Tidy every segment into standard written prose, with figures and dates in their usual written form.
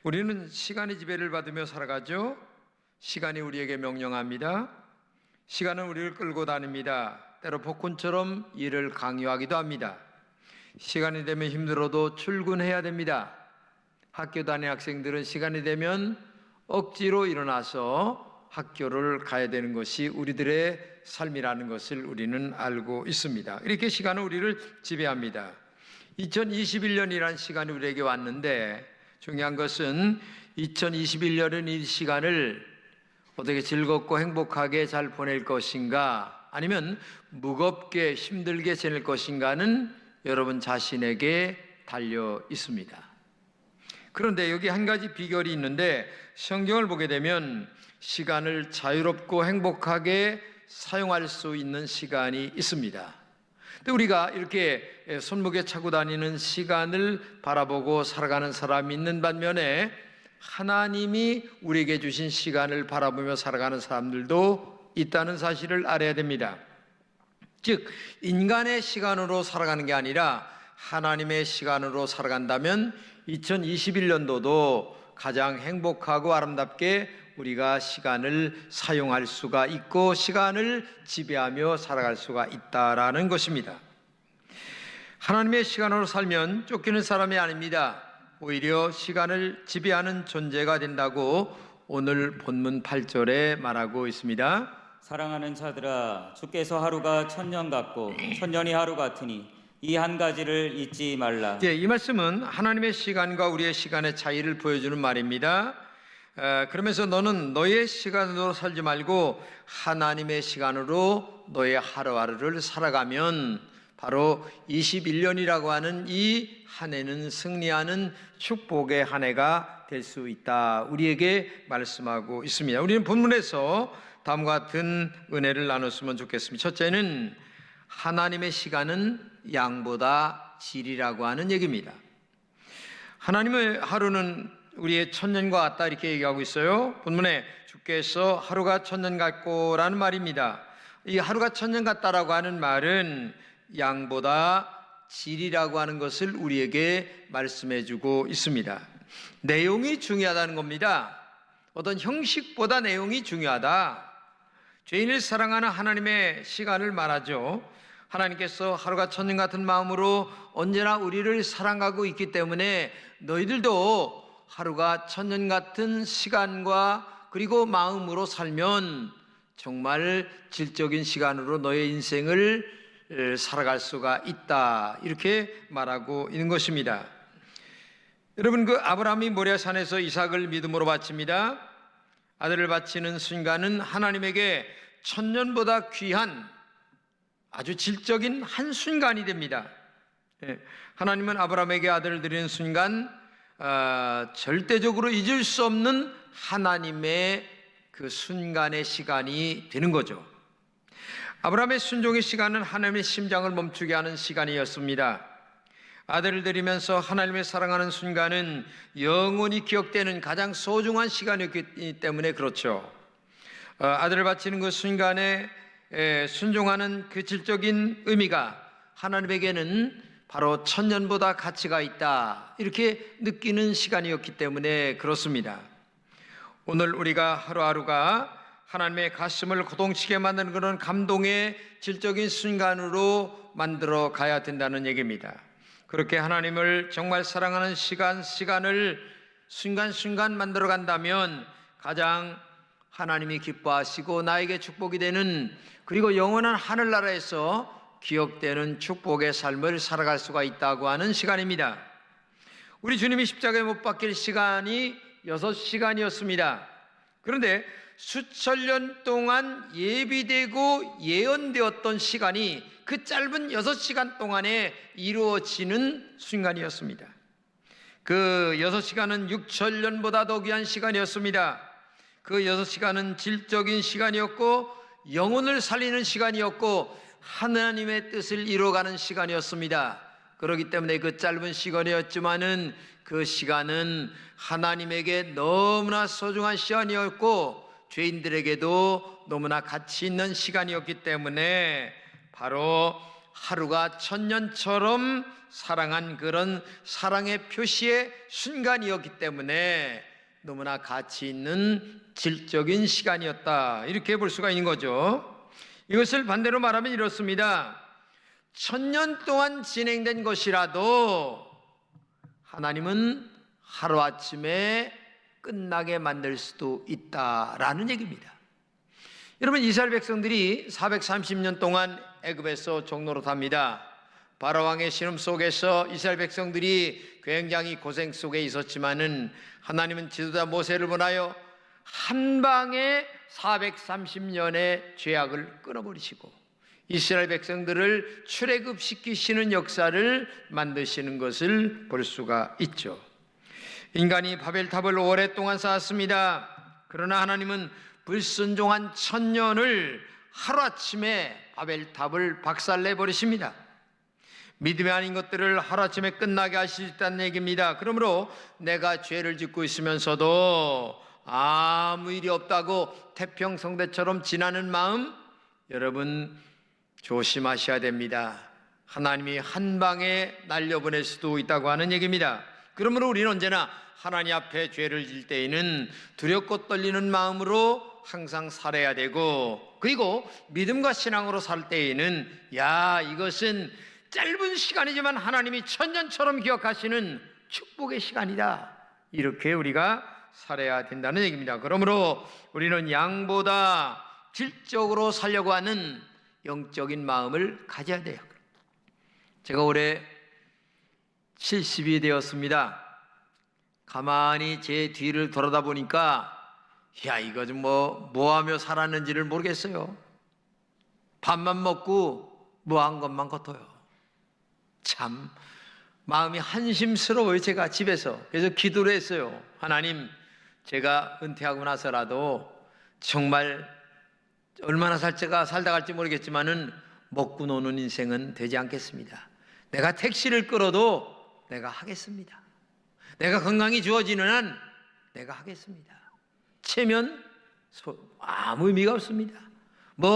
우리는 시간의 지배를 받으며 살아가죠. 시간이 우리에게 명령합니다. 시간은 우리를 끌고 다닙니다. 때로 폭군처럼 일을 강요하기도 합니다. 시간이 되면 힘들어도 출근해야 됩니다. 학교 다니는 학생들은 시간이 되면 억지로 일어나서 학교를 가야 되는 것이 우리들의 삶이라는 것을 우리는 알고 있습니다. 이렇게 시간은 우리를 지배합니다. 2021년이라는 시간이 우리에게 왔는데 중요한 것은 2021년은 이 시간을 어떻게 즐겁고 행복하게 잘 보낼 것인가, 아니면 무겁게 힘들게 지낼 것인가는 여러분 자신에게 달려 있습니다. 그런데 여기 한 가지 비결이 있는데, 성경을 보게 되면 시간을 자유롭고 행복하게 사용할 수 있는 시간이 있습니다. 근데 우리가 이렇게 손목에 차고 다니는 시간을 바라보고 살아가는 사람이 있는 반면에, 하나님이 우리에게 주신 시간을 바라보며 살아가는 사람들도 있다는 사실을 알아야 됩니다. 즉, 인간의 시간으로 살아가는 게 아니라 하나님의 시간으로 살아간다면 2021년도도 가장 행복하고 아름답게 우리가 시간을 사용할 수가 있고 시간을 지배하며 살아갈 수가 있다라는 것입니다. 하나님의 시간으로 살면 쫓기는 사람이 아닙니다. 오히려 시간을 지배하는 존재가 된다고 오늘 본문 8절에 말하고 있습니다. 사랑하는 자들아, 주께서 하루가 천년 같고 천년이 하루 같으니 이 한 가지를 잊지 말라. 이 말씀은 하나님의 시간과 우리의 시간의 차이를 보여주는 말입니다. 그러면서 너는 너의 시간으로 살지 말고 하나님의 시간으로 너의 하루하루를 살아가면 바로 21년이라고 하는 이 한 해는 승리하는 축복의 한 해가 될 수 있다, 우리에게 말씀하고 있습니다. 우리는 본문에서 다음과 같은 은혜를 나눴으면 좋겠습니다. 첫째는 하나님의 시간은 양보다 질이라고 하는 얘기입니다. 하나님의 하루는 우리의 천년과 같다, 이렇게 얘기하고 있어요. 본문에 주께서 하루가 천년 같고라는 말입니다. 이 하루가 천년 같다라고 하는 말은 양보다 질이라고 하는 것을 우리에게 말씀해주고 있습니다. 내용이 중요하다는 겁니다. 어떤 형식보다 내용이 중요하다. 죄인을 사랑하는 하나님의 시간을 말하죠. 하나님께서 하루가 천년 같은 마음으로 언제나 우리를 사랑하고 있기 때문에 너희들도 하루가 천년 같은 시간과 그리고 마음으로 살면 정말 질적인 시간으로 너의 인생을 살아갈 수가 있다, 이렇게 말하고 있는 것입니다. 여러분, 그 아브라함이 모리아산에서 이삭을 믿음으로 바칩니다. 아들을 바치는 순간은 하나님에게 천년보다 귀한 아주 질적인 한 순간이 됩니다. 하나님은 아브라함에게 아들을 드리는 순간 절대적으로 잊을 수 없는 하나님의 그 순간의 시간이 되는 거죠. 아브라함의 순종의 시간은 하나님의 심장을 멈추게 하는 시간이었습니다. 아들을 드리면서 하나님을 사랑하는 순간은 영원히 기억되는 가장 소중한 시간이었기 때문에 그렇죠. 아들을 바치는 그 순간에 순종하는 그 질적인 의미가 하나님에게는 바로 천년보다 가치가 있다, 이렇게 느끼는 시간이었기 때문에 그렇습니다. 오늘 우리가 하루하루가 하나님의 가슴을 고동치게 만드는 그런 감동의 질적인 순간으로 만들어 가야 된다는 얘기입니다. 그렇게 하나님을 정말 사랑하는 시간을 순간순간 만들어 간다면 가장 하나님이 기뻐하시고 나에게 축복이 되는, 그리고 영원한 하늘나라에서 기억되는 축복의 삶을 살아갈 수가 있다고 하는 시간입니다. 우리 주님이 십자가에 못 박힐 시간이 6시간이었습니다. 그런데 수천 년 동안 예비되고 예언되었던 시간이 그 짧은 6시간 동안에 이루어지는 순간이었습니다. 그 6시간은 6천년보다 더 귀한 시간이었습니다. 그 6시간은 질적인 시간이었고 영혼을 살리는 시간이었고 하나님의 뜻을 이루어가는 시간이었습니다. 그렇기 때문에 그 짧은 시간이었지만은 그 시간은 하나님에게 너무나 소중한 시간이었고 죄인들에게도 너무나 가치 있는 시간이었기 때문에 바로 하루가 천년처럼 사랑한 그런 사랑의 표시의 순간이었기 때문에 너무나 가치 있는 질적인 시간이었다, 이렇게 볼 수가 있는 거죠. 이것을 반대로 말하면 이렇습니다. 천년 동안 진행된 것이라도 하나님은 하루아침에 끝나게 만들 수도 있다라는 얘기입니다. 여러분, 이스라엘 백성들이 430년 동안 애굽에서 종노릇합니다. 바로왕의 신음 속에서 이스라엘 백성들이 굉장히 고생 속에 있었지만은 하나님은 지도자 모세를 보내어 한 방에 430년의 죄악을 끊어버리시고 이스라엘 백성들을 출애굽시키시는 역사를 만드시는 것을 볼 수가 있죠. 인간이 바벨탑을 오랫동안 쌓았습니다. 그러나 하나님은 불순종한 천년을 하루아침에 바벨탑을 박살내버리십니다. 믿음이 아닌 것들을 하루아침에 끝나게 하실 수 있다는 얘기입니다. 그러므로 내가 죄를 짓고 있으면서도 아무 일이 없다고 태평성대처럼 지나는 마음, 여러분 조심하셔야 됩니다. 하나님이 한 방에 날려보낼 수도 있다고 하는 얘기입니다. 그러므로 우리는 언제나 하나님 앞에 죄를 질 때에는 두렵고 떨리는 마음으로 항상 살아야 되고, 그리고 믿음과 신앙으로 살 때에는 이것은 짧은 시간이지만 하나님이 천년처럼 기억하시는 축복의 시간이다, 이렇게 우리가 살아야 된다는 얘기입니다. 그러므로 우리는 양보다 질적으로 살려고 하는 영적인 마음을 가져야 돼요. 제가 올해 70이 되었습니다. 가만히 제 뒤를 돌아다 보니까 이거 좀 뭐 하며 살았는지를 모르겠어요. 밥만 먹고 뭐 한 것만 같아요. 참 마음이 한심스러워요. 제가 집에서 그래서 기도를 했어요. 하나님, 제가 은퇴하고 나서라도 정말 얼마나 살다 갈지 모르겠지만은 먹고 노는 인생은 되지 않겠습니다. 내가 택시를 끌어도 내가 하겠습니다. 내가 건강이 주어지는 한 내가 하겠습니다. 체면 아무 의미가 없습니다.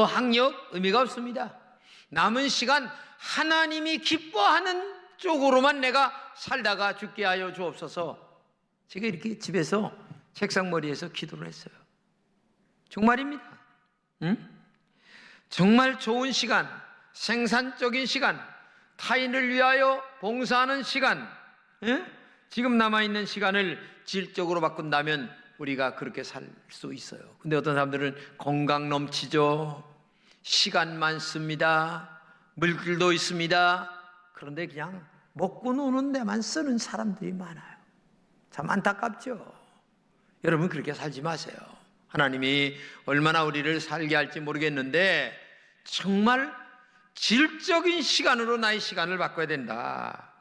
학력 의미가 없습니다. 남은 시간 하나님이 기뻐하는 쪽으로만 내가 살다가 죽게 하여 주옵소서. 제가 이렇게 집에서 책상머리에서 기도를 했어요. 정말입니다. 정말 좋은 시간, 생산적인 시간, 타인을 위하여 봉사하는 시간, 지금 남아있는 시간을 질적으로 바꾼다면 우리가 그렇게 살 수 있어요. 근데 어떤 사람들은 건강 넘치죠, 시간 많습니다, 물질도 있습니다. 그런데 그냥 먹고 노는 데만 쓰는 사람들이 많아요. 참 안타깝죠. 여러분, 그렇게 살지 마세요. 하나님이 얼마나 우리를 살게 할지 모르겠는데 정말 질적인 시간으로 나의 시간을 바꿔야 된다.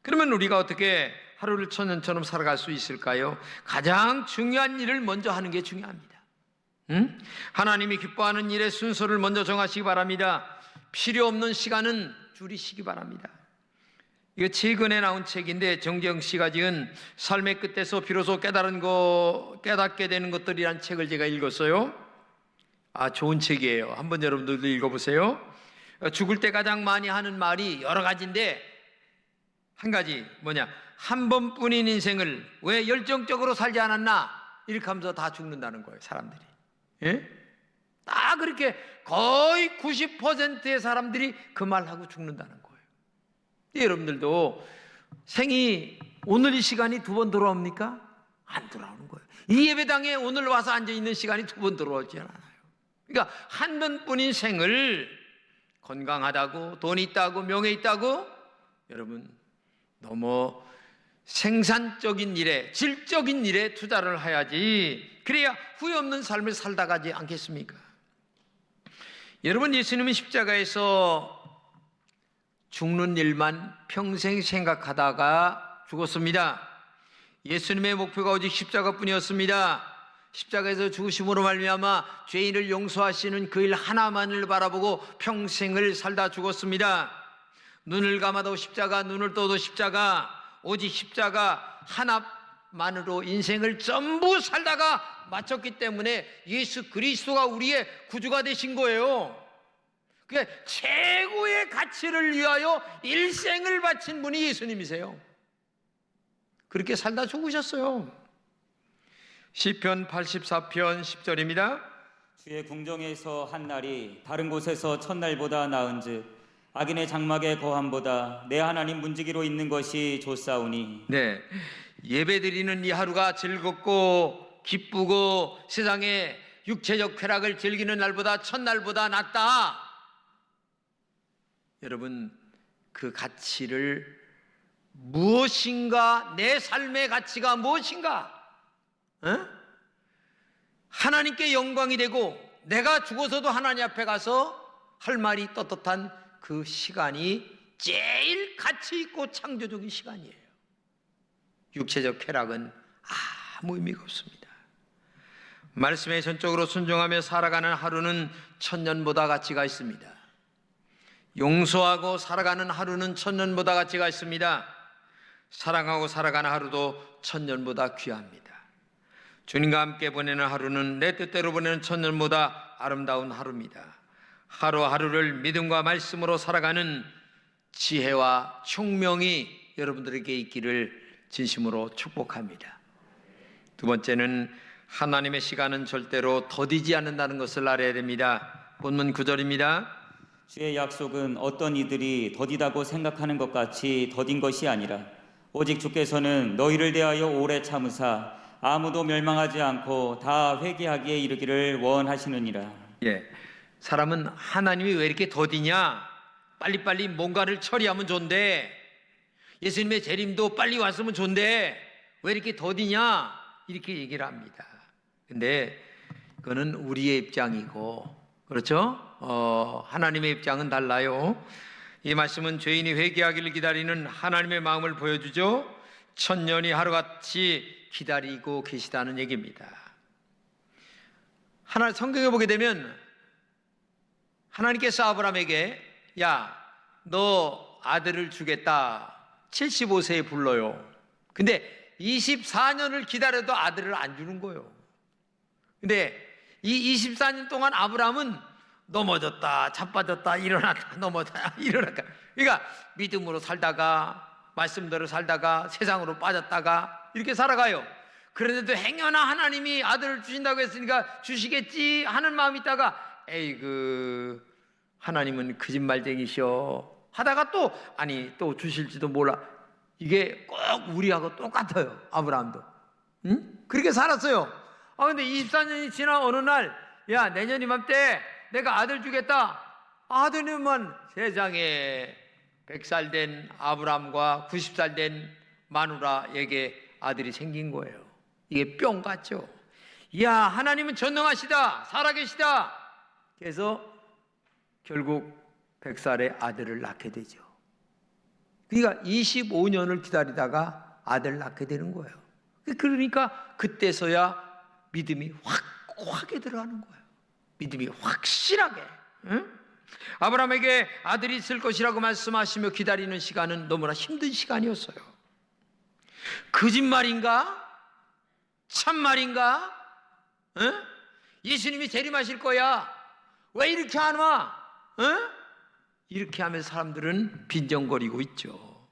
그러면 우리가 어떻게 하루를 천년처럼 살아갈 수 있을까요? 가장 중요한 일을 먼저 하는 게 중요합니다. 하나님이 기뻐하는 일의 순서를 먼저 정하시기 바랍니다. 필요 없는 시간은 줄이시기 바랍니다. 이거 최근에 나온 책인데 정재영 씨가 지은 삶의 끝에서 비로소 깨닫게 되는 것들이란 책을 제가 읽었어요. 좋은 책이에요. 한번 여러분들도 읽어보세요. 죽을 때 가장 많이 하는 말이 여러 가지인데 한 가지 한 번뿐인 인생을 왜 열정적으로 살지 않았나, 이렇게 하면서 다 죽는다는 거예요, 사람들이. 다 그렇게 거의 90%의 사람들이 그 말하고 죽는다는 거예요. 여러분들도 생이 오늘 이 시간이 두 번 돌아옵니까? 안 돌아오는 거예요. 이 예배당에 오늘 와서 앉아있는 시간이 두 번 돌아오지 않아요. 그러니까 한 번뿐인 생을 건강하다고, 돈 있다고, 명예 있다고, 여러분 너무 생산적인 일에, 질적인 일에 투자를 해야지, 그래야 후회 없는 삶을 살다 가지 않겠습니까? 여러분, 예수님은 십자가에서 죽는 일만 평생 생각하다가 죽었습니다. 예수님의 목표가 오직 십자가뿐이었습니다. 십자가에서 죽으심으로 말미암아 죄인을 용서하시는 그 일 하나만을 바라보고 평생을 살다 죽었습니다. 눈을 감아도 십자가, 눈을 떠도 십자가, 오직 십자가 하나만으로 인생을 전부 살다가 마쳤기 때문에 예수 그리스도가 우리의 구주가 되신 거예요. 그 최고의 가치를 위하여 일생을 바친 분이 예수님이세요. 그렇게 살다 죽으셨어요. 시편 84편 10절입니다. 주의 궁정에서 한 날이 다른 곳에서 첫날보다 나은즉 악인의 장막의 거함보다 내 하나님 문지기로 있는 것이 좋사오니. 네, 예배드리는 이 하루가 즐겁고 기쁘고 세상에 육체적 쾌락을 즐기는 날보다 첫날보다 낫다. 여러분, 그 가치를 무엇인가, 내 삶의 가치가 무엇인가, 하나님께 영광이 되고 내가 죽어서도 하나님 앞에 가서 할 말이 떳떳한 그 시간이 제일 가치 있고 창조적인 시간이에요. 육체적 쾌락은 아무 의미가 없습니다. 말씀에 전적으로 순종하며 살아가는 하루는 천년보다 가치가 있습니다. 용서하고 살아가는 하루는 천년보다 가치가 있습니다. 사랑하고 살아가는 하루도 천년보다 귀합니다. 주님과 함께 보내는 하루는 내 뜻대로 보내는 천년보다 아름다운 하루입니다. 하루하루를 믿음과 말씀으로 살아가는 지혜와 총명이 여러분들에게 있기를 진심으로 축복합니다. 두 번째는 하나님의 시간은 절대로 더디지 않는다는 것을 알아야 됩니다. 본문 9절입니다. 주의 약속은 어떤 이들이 더디다고 생각하는 것 같이 더딘 것이 아니라 오직 주께서는 너희를 대하여 오래 참으사 아무도 멸망하지 않고 다 회개하기에 이르기를 원하시느니라. 사람은 하나님이 왜 이렇게 더디냐, 빨리빨리 뭔가를 처리하면 좋은데, 예수님의 재림도 빨리 왔으면 좋은데 왜 이렇게 더디냐, 이렇게 얘기를 합니다. 근데 그거는 우리의 입장이고, 그렇죠? 하나님의 입장은 달라요. 이 말씀은 죄인이 회개하기를 기다리는 하나님의 마음을 보여주죠. 천년이 하루같이 기다리고 계시다는 얘기입니다. 하나 성경에 보게 되면 하나님께서 아브라함에게 야, 너 아들을 주겠다 75세에 불러요. 근데 24년을 기다려도 아들을 안 주는 거예요. 근데 이 24년 동안 아브라함은 넘어졌다 자빠졌다 일어났다 넘어졌다 일어났다, 그러니까 믿음으로 살다가 말씀대로 살다가 세상으로 빠졌다가 이렇게 살아가요. 그런데도 행여나 하나님이 아들을 주신다고 했으니까 주시겠지 하는 마음이 있다가 에이그 하나님은 거짓말쟁이셔 하다가 또 아니 또 주실지도 몰라. 이게 꼭 우리하고 똑같아요. 아브라함도 그렇게 살았어요. 근데 24년이 지나 어느 날 야 내년 이맘때 내가 아들 주겠다. 아드님은 세상에 100살 된 아브라함과 90살 된 마누라에게 아들이 생긴 거예요. 이게 뿅 같죠. 이야, 하나님은 전능하시다, 살아계시다. 그래서 결국 100살의 아들을 낳게 되죠. 그러니까 25년을 기다리다가 아들 낳게 되는 거예요. 그러니까 그때서야 믿음이 확하게 들어가는 거예요. 믿음이 확실하게. 아브라함에게 아들이 있을 것이라고 말씀하시며 기다리는 시간은 너무나 힘든 시간이었어요. 거짓말인가? 참말인가? 예수님이 재림하실 거야. 왜 이렇게 안 와? 이렇게 하면 사람들은 빈정거리고 있죠.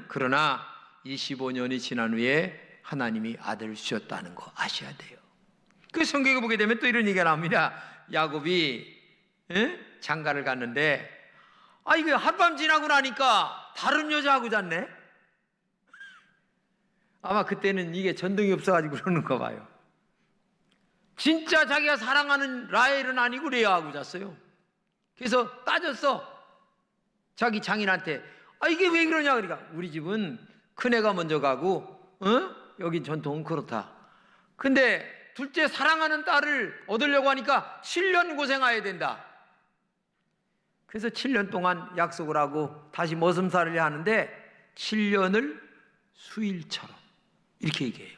그러나 25년이 지난 후에 하나님이 아들을 주셨다는 거 아셔야 돼요. 그 성경에 보게 되면 또 이런 얘기가 나옵니다. 야곱이 장가를 갔는데 이거 하룻밤 지나고 나니까 다른 여자하고 잤네. 아마 그때는 이게 전등이 없어가지고 그러는가 봐요. 진짜 자기가 사랑하는 라헬은 아니고 레아하고 잤어요. 그래서 따졌어. 자기 장인한테 이게 왜 그러냐. 그러니까 우리 집은 큰애가 먼저 가고 여기 전통은 그렇다. 근데 둘째 사랑하는 딸을 얻으려고 하니까 7년 고생해야 된다. 그래서 7년 동안 약속을 하고 다시 머슴살을 하는데 7년을 수일처럼 이렇게 얘기해요.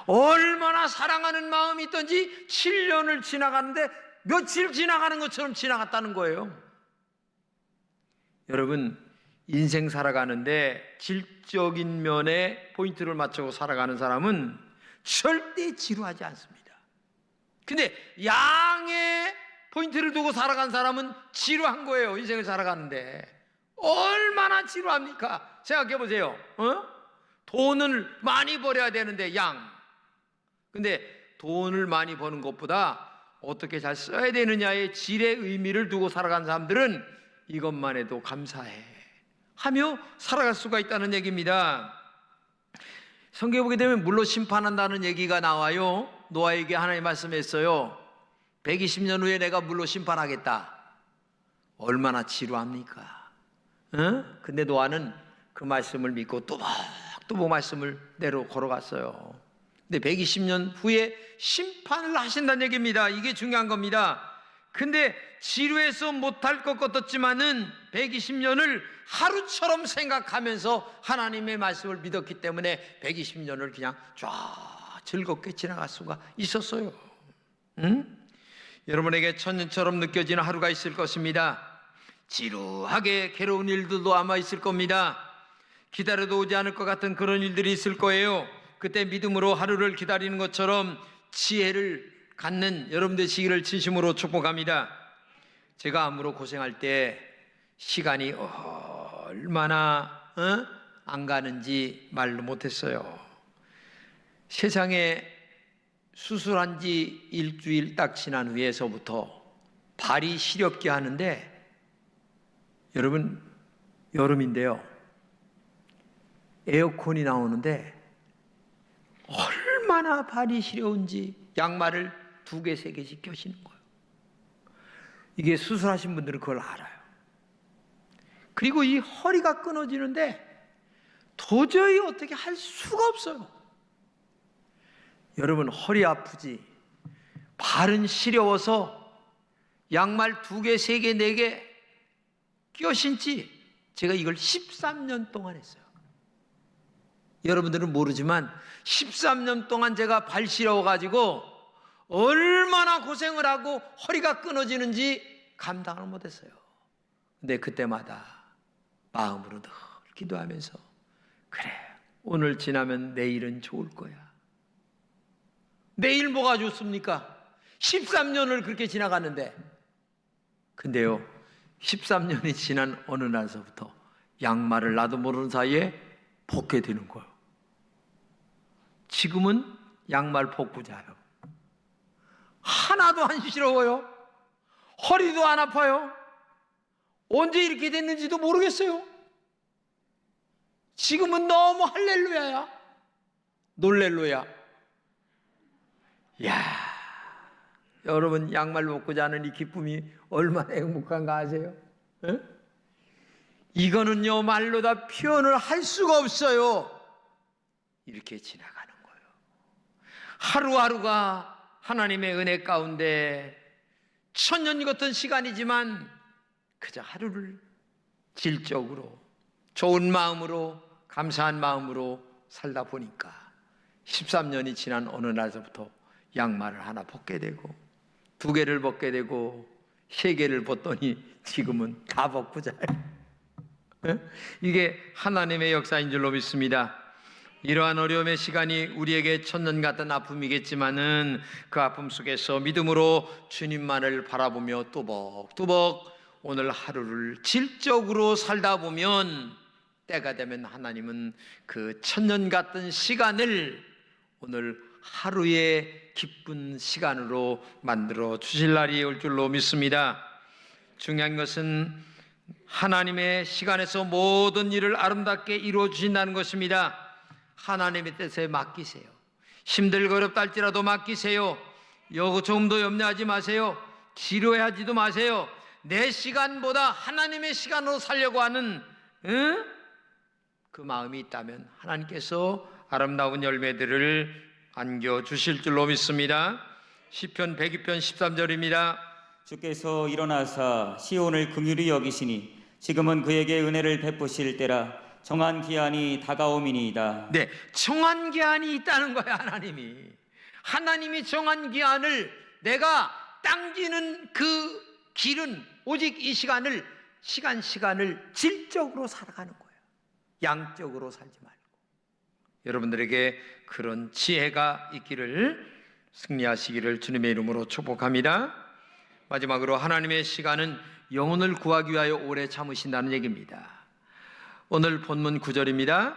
얼마나 사랑하는 마음이 있던지 7년을 지나가는데 며칠 지나가는 것처럼 지나갔다는 거예요. 여러분, 인생 살아가는데 질적인 면에 포인트를 맞추고 살아가는 사람은 절대 지루하지 않습니다. 근데 양의 포인트를 두고 살아간 사람은 지루한 거예요. 인생을 살아가는데 얼마나 지루합니까? 생각해 보세요. 돈을 많이 벌어야 되는데 근데 돈을 많이 버는 것보다 어떻게 잘 써야 되느냐의 질의 의미를 두고 살아간 사람들은 이것만 해도 감사해 하며 살아갈 수가 있다는 얘기입니다. 성경에 보게 되면 물로 심판한다는 얘기가 나와요. 노아에게 하나님 말씀했어요. 120년 후에 내가 물로 심판하겠다. 얼마나 지루합니까? 근데 노아는 그 말씀을 믿고 또박또박 말씀을 내로 걸어갔어요. 근데 120년 후에 심판을 하신다는 얘기입니다. 이게 중요한 겁니다. 근데 지루해서 못할 것 같았지만은 120년을 하루처럼 생각하면서 하나님의 말씀을 믿었기 때문에 120년을 그냥 쫙 즐겁게 지나갈 수가 있었어요. 여러분에게 천년처럼 느껴지는 하루가 있을 것입니다. 지루하게 괴로운 일들도 아마 있을 겁니다. 기다려도 오지 않을 것 같은 그런 일들이 있을 거예요. 그때 믿음으로 하루를 기다리는 것처럼 지혜를 갖는 여러분 되시기를 진심으로 축복합니다. 제가 암으로 고생할 때 시간이 얼마나 안 가는지 말로 못했어요. 세상에 수술한 지 일주일 딱 지난 후에서부터 발이 시렵게 하는데, 여러분 여름인데요, 에어컨이 나오는데 얼마나 발이 시려운지 양말을 2개, 3개씩 껴시는 거예요. 이게 수술하신 분들은 그걸 알아요. 그리고 이 허리가 끊어지는데 도저히 어떻게 할 수가 없어요. 여러분 허리 아프지? 발은 시려워서 양말 2개, 3개, 4개 껴신지 제가 이걸 13년 동안 했어요. 여러분들은 모르지만 13년 동안 제가 발 시려워가지고 얼마나 고생을 하고 허리가 끊어지는지 감당을 못했어요. 근데 그때마다 마음으로 늘 기도하면서, 그래, 오늘 지나면 내일은 좋을 거야. 내일 뭐가 좋습니까? 13년을 그렇게 지나갔는데. 근데요, 13년이 지난 어느 날서부터 양말을 나도 모르는 사이에 벗게 되는 거예요. 지금은 양말 벗고 자요. 하나도 안 시려워요. 허리도 안 아파요. 언제 이렇게 됐는지도 모르겠어요. 지금은 너무 할렐루야야. 놀렐루야. 야, 여러분 양말 벗고 자는 이 기쁨이 얼마나 행복한가 아세요? 에? 이거는요 말로 다 표현을 할 수가 없어요. 이렇게 지나가는 거예요. 하루하루가 하나님의 은혜 가운데 천년 같은 시간이지만 그저 하루를 질적으로 좋은 마음으로 감사한 마음으로 살다 보니까 13년이 지난 어느 날서부터 양말을 하나 벗게 되고 2개를 벗게 되고 3개를 벗더니 지금은 다 벗고 자요. 이게 하나님의 역사인 줄로 믿습니다. 이러한 어려움의 시간이 우리에게 천년 같은 아픔이겠지만은 그 아픔 속에서 믿음으로 주님만을 바라보며 뚜벅뚜벅 오늘 하루를 질적으로 살다 보면 때가 되면 하나님은 그 천년 같은 시간을 오늘 하루의 기쁜 시간으로 만들어 주실 날이 올 줄로 믿습니다. 중요한 것은 하나님의 시간에서 모든 일을 아름답게 이루어 주신다는 것입니다. 하나님의 뜻에 맡기세요. 힘들고 어렵다 할지라도 맡기세요. 조금도 염려하지 마세요. 지루해하지도 마세요. 내 시간보다 하나님의 시간으로 살려고 하는 그 마음이 있다면 하나님께서 아름다운 열매들을 안겨주실 줄로 믿습니다. 시편 102편 13절입니다. 주께서 일어나사 시온을 긍휼히 여기시니 지금은 그에게 은혜를 베푸실 때라. 정한 기한이 다가오미니이다. 네, 정한 기한이 있다는 거야. 하나님이 정한 기한을 내가 당기는 그 길은 오직 이 시간을 질적으로 살아가는 거예요. 양적으로 살지 말고. 여러분들에게 그런 지혜가 있기를, 승리하시기를 주님의 이름으로 축복합니다. 마지막으로 하나님의 시간은 영혼을 구하기 위하여 오래 참으신다는 얘기입니다. 오늘 본문 9절입니다.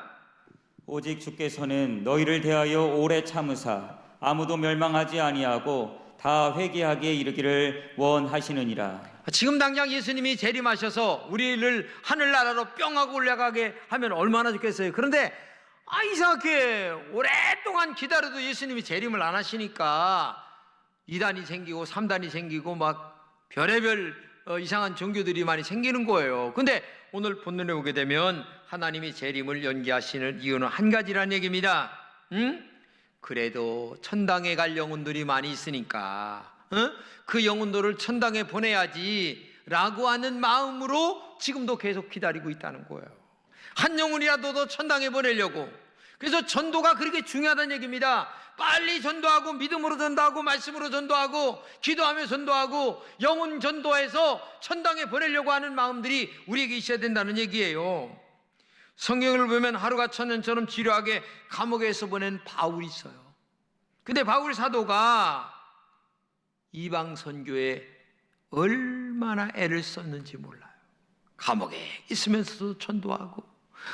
오직 주께서는 너희를 대하여 오래 참으사 아무도 멸망하지 아니하고 다 회개하기에 이르기를 원하시느니라. 지금 당장 예수님이 재림하셔서 우리를 하늘나라로 뿅 하고 올라가게 하면 얼마나 좋겠어요. 그런데 이상하게 오랫동안 기다려도 예수님이 재림을 안 하시니까 2단이 생기고 3단이 생기고 막 별의별 이상한 종교들이 많이 생기는 거예요. 근데 오늘 본문에 오게 되면 하나님이 재림을 연기하시는 이유는 한 가지란 얘기입니다. 그래도 천당에 갈 영혼들이 많이 있으니까 그 영혼들을 천당에 보내야지 라고 하는 마음으로 지금도 계속 기다리고 있다는 거예요. 한 영혼이라도 더 천당에 보내려고. 그래서 전도가 그렇게 중요하다는 얘기입니다. 빨리 전도하고 믿음으로 전도하고 말씀으로 전도하고 기도하며 전도하고 영혼 전도해서 천당에 보내려고 하는 마음들이 우리에게 있어야 된다는 얘기예요. 성경을 보면 하루가 천년처럼 지루하게 감옥에서 보낸 바울이 있어요. 근데 바울 사도가 이방 선교에 얼마나 애를 썼는지 몰라요. 감옥에 있으면서도 전도하고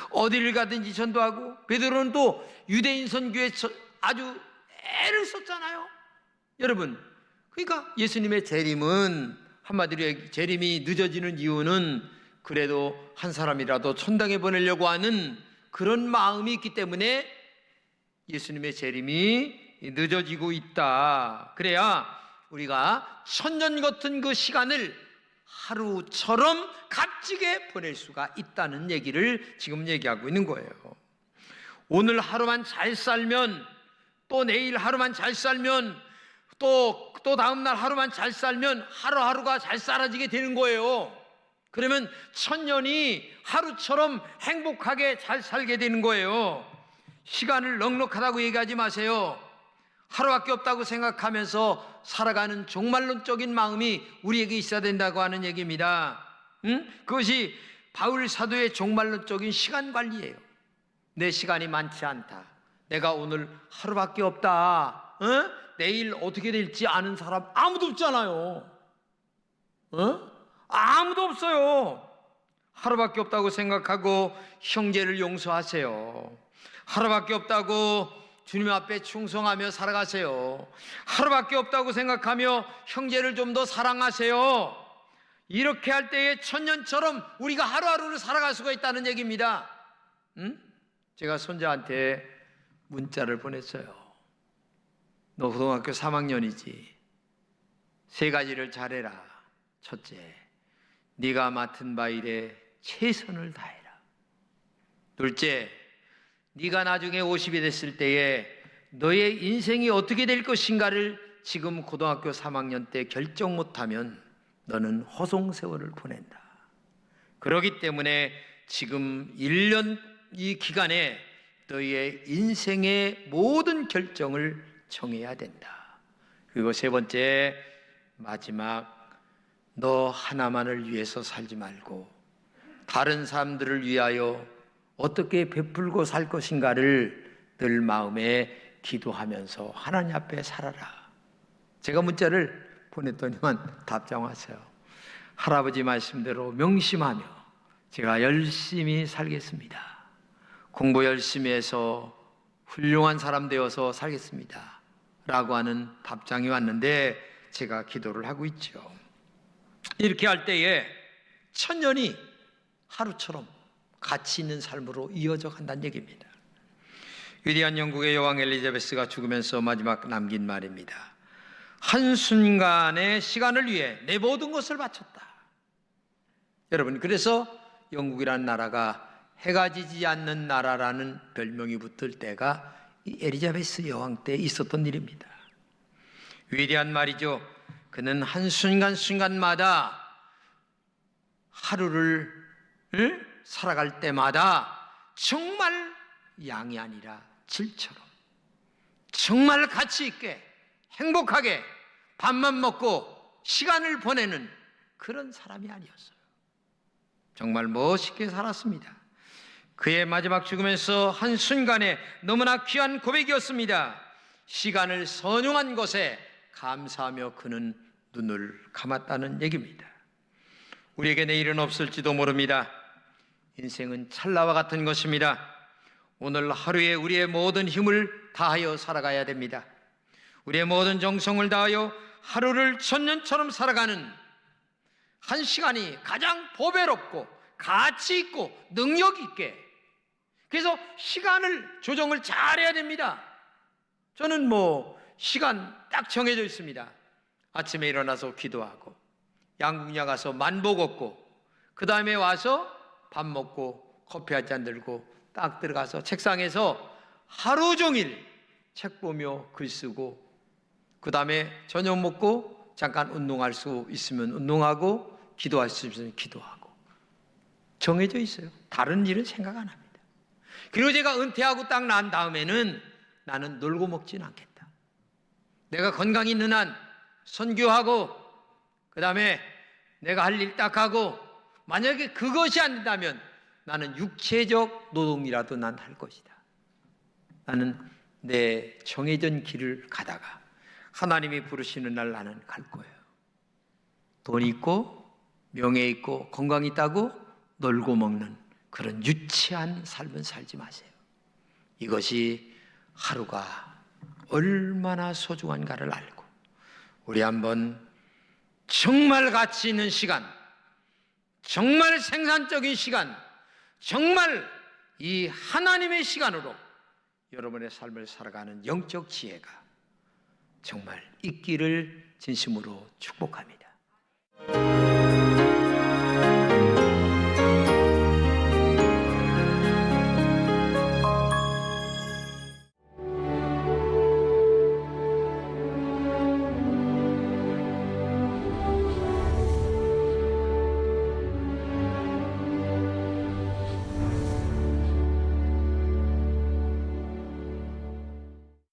어디를 가든지 전도하고, 베드로는 또 유대인 선교에 아주 애를 썼잖아요. 여러분, 그러니까 예수님의 재림은, 한마디로 재림이 늦어지는 이유는 그래도 한 사람이라도 천당에 보내려고 하는 그런 마음이 있기 때문에 예수님의 재림이 늦어지고 있다. 그래야 우리가 천년 같은 그 시간을 하루처럼 값지게 보낼 수가 있다는 얘기를 지금 얘기하고 있는 거예요. 오늘 하루만 잘 살면, 또 내일 하루만 잘 살면, 또 다음날 하루만 잘 살면 하루하루가 잘 살아지게 되는 거예요. 그러면 천년이 하루처럼 행복하게 잘 살게 되는 거예요. 시간을 넉넉하다고 얘기하지 마세요. 하루밖에 없다고 생각하면서 살아가는 종말론적인 마음이 우리에게 있어야 된다고 하는 얘기입니다. 그것이 바울 사도의 종말론적인 시간 관리예요. 내 시간이 많지 않다, 내가 오늘 하루밖에 없다, 내일 어떻게 될지 아는 사람 아무도 없잖아요. 아무도 없어요. 하루밖에 없다고 생각하고 형제를 용서하세요. 하루밖에 없다고 주님 앞에 충성하며 살아가세요. 하루밖에 없다고 생각하며 형제를 좀 더 사랑하세요. 이렇게 할 때에 천년처럼 우리가 하루하루를 살아갈 수가 있다는 얘기입니다. 제가 손자한테 문자를 보냈어요. 너 고등학교 3학년이지. 3가지를 잘해라. 첫째, 네가 맡은 바 일에 최선을 다해라. 둘째, 네가 나중에 50이 됐을 때에 너의 인생이 어떻게 될 것인가를 지금 고등학교 3학년 때 결정 못하면 너는 허송세월을 보낸다. 그렇기 때문에 지금 1년 이 기간에 너의 인생의 모든 결정을 정해야 된다. 그리고 3번째, 마지막, 너 하나만을 위해서 살지 말고 다른 사람들을 위하여 어떻게 베풀고 살 것인가를 늘 마음에 기도하면서 하나님 앞에 살아라. 제가 문자를 보냈더니만 답장 왔어요. 할아버지 말씀대로 명심하며 제가 열심히 살겠습니다. 공부 열심히 해서 훌륭한 사람 되어서 살겠습니다 라고 하는 답장이 왔는데 제가 기도를 하고 있죠. 이렇게 할 때에 천년이 하루처럼 가치 있는 삶으로 이어져 간다는 얘기입니다. 위대한 영국의 여왕 엘리자베스가 죽으면서 마지막 남긴 말입니다. 한순간의 시간을 위해 내 모든 것을 바쳤다. 여러분, 그래서 영국이라는 나라가 해가 지지 않는 나라라는 별명이 붙을 때가 이 엘리자베스 여왕 때 있었던 일입니다. 위대한 말이죠. 그는 한순간순간마다 하루를 살아갈 때마다 정말 양이 아니라 질처럼 정말 가치 있게 행복하게 밥만 먹고 시간을 보내는 그런 사람이 아니었어요. 정말 멋있게 살았습니다. 그의 마지막 죽으면서 한순간에 너무나 귀한 고백이었습니다. 시간을 선용한 것에 감사하며 그는 눈을 감았다는 얘기입니다. 우리에게 내일은 없을지도 모릅니다. 인생은 찰나와 같은 것입니다. 오늘 하루에 우리의 모든 힘을 다하여 살아가야 됩니다. 우리의 모든 정성을 다하여 하루를 천년처럼 살아가는 한 시간이 가장 보배롭고 가치 있고 능력 있게, 그래서 시간을 조정을 잘해야 됩니다. 저는 시간 딱 정해져 있습니다. 아침에 일어나서 기도하고 양궁장 가서 만보 걷고 그 다음에 와서 밥 먹고 커피 한 잔 들고 딱 들어가서 책상에서 하루 종일 책 보며 글 쓰고, 그 다음에 저녁 먹고 잠깐 운동할 수 있으면 운동하고 기도할 수 있으면 기도하고, 정해져 있어요. 다른 일은 생각 안 합니다. 그리고 제가 은퇴하고 딱 난 다음에는 나는 놀고 먹진 않겠다. 내가 건강이 있는 한 선교하고 그 다음에 내가 할 일 딱 하고, 만약에 그것이 안 된다면 나는 육체적 노동이라도 난 할 것이다. 나는 내 정해진 길을 가다가 하나님이 부르시는 날 나는 갈 거예요. 돈 있고 명예 있고 건강 있다고 놀고 먹는 그런 유치한 삶은 살지 마세요. 이것이 하루가 얼마나 소중한가를 알고 우리 한번 정말 가치 있는 시간, 정말 생산적인 시간, 정말 이 하나님의 시간으로 여러분의 삶을 살아가는 영적 지혜가 정말 있기를 진심으로 축복합니다.